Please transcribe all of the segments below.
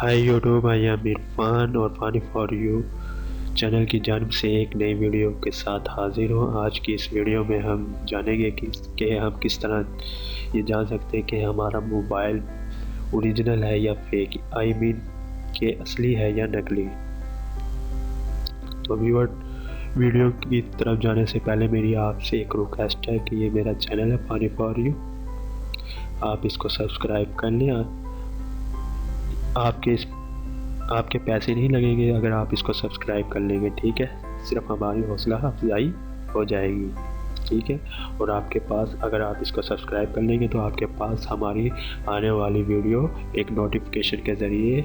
Hi YouTube, I am Irfan और funny for you channel की जानिब से एक नई वीडियो के साथ हाजिर हूँ। आज की इस वीडियो में हम जानेंगे कि हम किस तरह ये जान सकते हैं कि हमारा मोबाइल ओरिजिनल है या फेक, आई मीन के असली है या नकली। तो व्यूअर, वीडियो की तरफ जाने से पहले मेरी आपसे एक रिक्वेस्ट है कि ये मेरा चैनल है फ़नी फॉर यू, आप इसको सब्सक्राइब कर लें। आपके पैसे नहीं लगेंगे अगर आप इसको सब्सक्राइब कर लेंगे, ठीक है। सिर्फ हमारी हौसला अफजाई हो जाएगी, ठीक है। और आपके पास, अगर आप इसको सब्सक्राइब कर लेंगे तो आपके पास हमारी आने वाली वीडियो एक नोटिफिकेशन के ज़रिए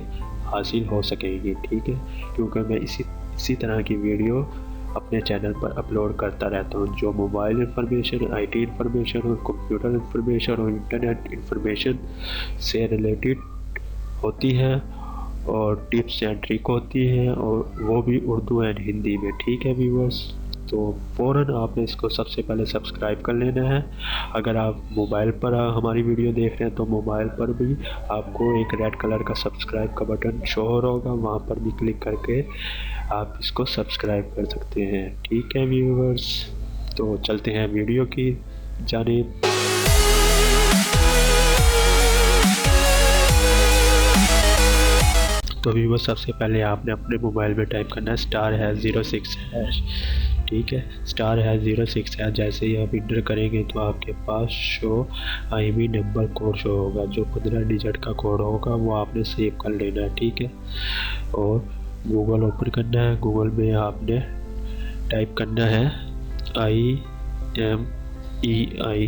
हासिल हो सकेगी, ठीक है। क्योंकि मैं इसी तरह की वीडियो अपने चैनल पर अपलोड करता रहता हूँ, जो मोबाइल इंफॉर्मेशन, आईटी इंफॉर्मेशन और कंप्यूटर इंफॉर्मेशन और इंटरनेट इंफॉर्मेशन से रिलेटेड होती है और टिप्स एंड ट्रिक होती है, और वो भी उर्दू एंड हिंदी में, ठीक है व्यूअर्स। तो फ़ौरन आपने इसको सबसे पहले सब्सक्राइब कर लेना है। अगर आप मोबाइल पर हमारी वीडियो देख रहे हैं तो मोबाइल पर भी आपको एक रेड कलर का सब्सक्राइब का बटन शो हो रहा होगा, वहाँ पर भी क्लिक करके आप इसको सब्सक्राइब कर सकते हैं, ठीक है व्यूअर्स। तो चलते हैं वीडियो की जानिब। तो व्यूअर, सबसे पहले आपने अपने मोबाइल में टाइप करना है *#06#, ठीक है। *#06#, जैसे ही आप इंटर करेंगे तो आपके पास show IMEI number code show होगा, जो 15 डिजिट का कोड होगा, वो आपने सेव कर लेना है, ठीक है। और गूगल ओपन करना है। गूगल में आपने टाइप करना है IMEI।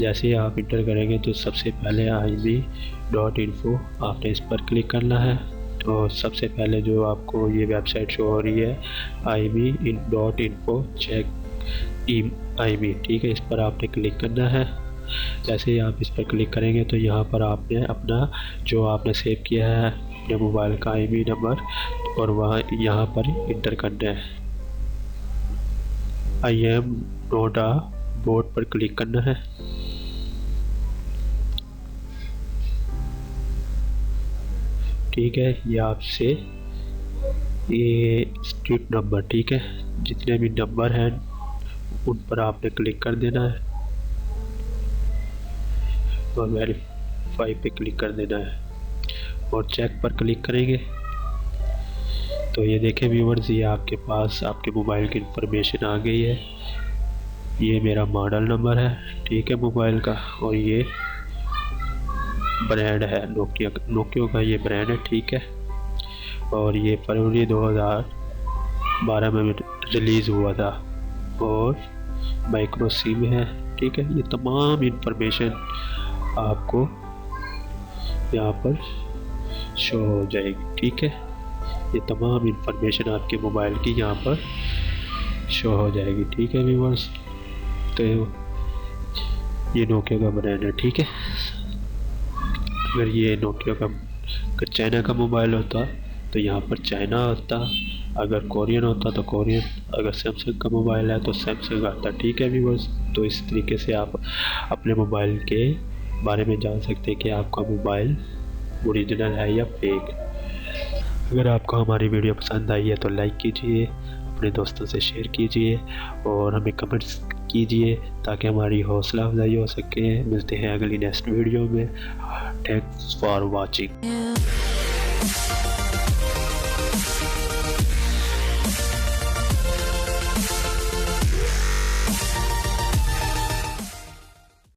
जैसे ही आप इंटर करेंगे तो सबसे पहले IMEI.info आपने इस पर क्लिक करना है। तो सबसे पहले जो आपको ये वेबसाइट शो हो रही है IMEI.info चेक IMEI, ठीक है। इस पर आपने क्लिक करना है। जैसे ही आप इस पर क्लिक करेंगे तो यहाँ पर आपने अपना जो आपने सेव किया है अपने मोबाइल का IMEI नंबर, और वहाँ यहाँ पर इंटर करना है। I am not a boat पर क्लिक करना है। ठीक है, ये आपसे ये स्ट्रीट नंबर, ठीक है, जितने भी नंबर हैं उन पर आपने क्लिक कर देना है और वेरीफाई पे क्लिक कर देना है और चेक पर क्लिक करेंगे तो ये देखें व्यूअर्स, ये आपके पास आपके मोबाइल की इंफॉर्मेशन आ गई है। ये मेरा मॉडल नंबर है, ठीक है, मोबाइल का, और ये ब्रांड है नोकियो का ये ब्रांड है, ठीक है। और ये फरवरी 2012 में रिलीज़ हुआ था और माइक्रो सिम है, ठीक है। ये तमाम इंफॉर्मेशन आपको यहाँ पर शो हो जाएगी, ठीक है। ये तमाम इंफॉर्मेशन आपके मोबाइल की यहाँ पर शो हो जाएगी, ठीक है व्यूअर्स। तो ये नोकियो का ब्रांड है, ठीक है। अगर ये नोकियो का, अगर चाइना का मोबाइल होता तो यहाँ पर चाइना होता, अगर कोरियन होता तो कोरियन, अगर सैमसंग का मोबाइल है तो सैमसंग आता, ठीक है व्यूअर्स। तो इस तरीके से आप अपने मोबाइल के बारे में जान सकते हैं कि आपका मोबाइल ओरिजिनल है या फेक। अगर आपको हमारी वीडियो पसंद आई है तो लाइक कीजिए, अपने दोस्तों से शेयर कीजिए और हमें कमेंट्स कीजिए ताकि हमारी हौसला अफजाई हो सके। मिलते हैं अगली नेक्स्ट वीडियो में। Thanks for watching.